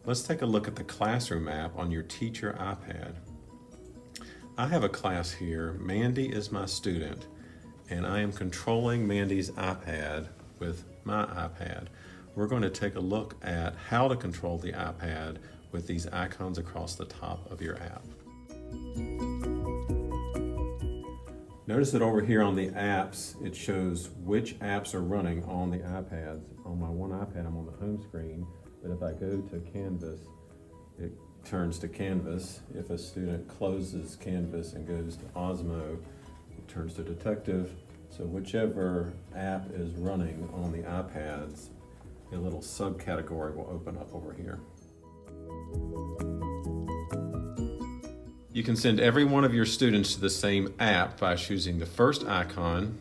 Let's take a look at the classroom app on your teacher iPad. I have a class here. Mandy is my student, and I am controlling Mandy's iPad with my iPad. We're going to take a look at how to control the iPad with these icons across the top of your app. Notice that over here on the apps, it shows which apps are running on the iPads. On my one iPad, I'm on the home screen, but if I go to Canvas, it turns to Canvas. If a student closes Canvas and goes to Osmo, it turns to Detective. So whichever app is running on the iPads, a little subcategory will open up over here. You can send every one of your students to the same app by choosing the first icon,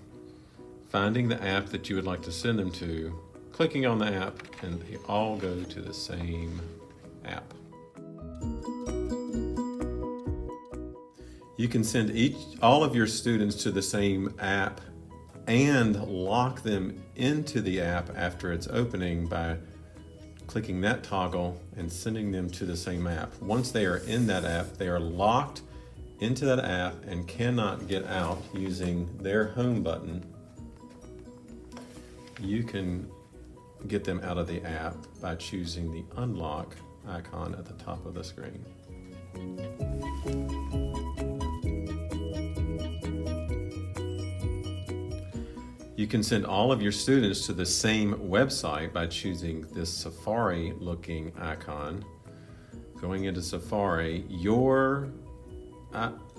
finding the app that you would like to send them to, clicking on the app, and they all go to the same app. You can send all of your students to the same app and lock them into the app after it's opening by clicking that toggle and sending them to the same app. Once they are in that app, they are locked into that app and cannot get out using their home button. You can get them out of the app by choosing the unlock icon at the top of the screen. You can send all of your students to the same website by choosing this Safari looking icon. Going into Safari, your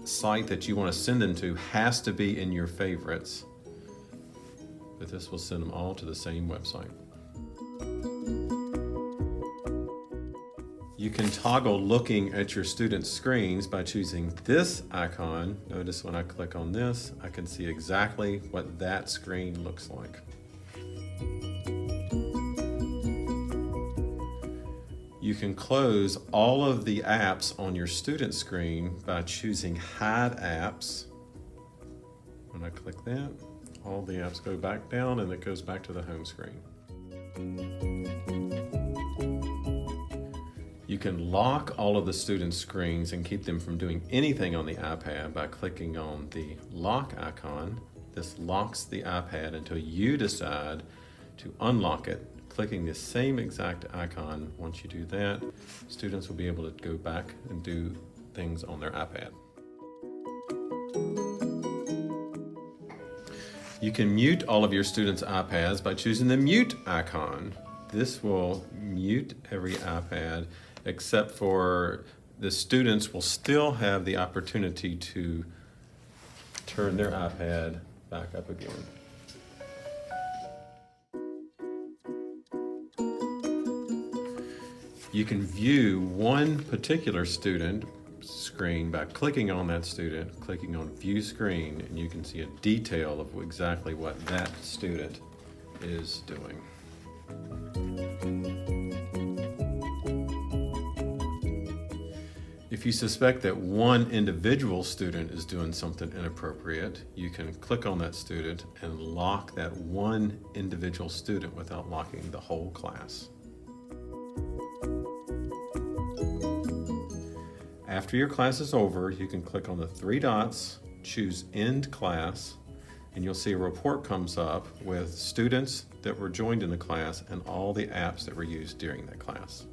site that you want to send them to has to be in your favorites, but this will send them all to the same website. You can toggle looking at your students' screens by choosing this icon. Notice when I click on this, I can see exactly what that screen looks like. You can close all of the apps on your student screen by choosing Hide Apps. When I click that, all the apps go back down and it goes back to the home screen. You can lock all of the students' screens and keep them from doing anything on the iPad by clicking on the lock icon. This locks the iPad until you decide to unlock it. Clicking the same exact icon, once you do that, students will be able to go back and do things on their iPad. You can mute all of your students' iPads by choosing the mute icon. This will mute every iPad, except for the students will still have the opportunity to turn their iPad back up again. You can view one particular student screen by clicking on that student, clicking on View Screen, and you can see a detail of exactly what that student is doing. If you suspect that one individual student is doing something inappropriate, you can click on that student and lock that one individual student without locking the whole class. After your class is over, you can click on the three dots, choose End Class, and you'll see a report comes up with students that were joined in the class and all the apps that were used during that class.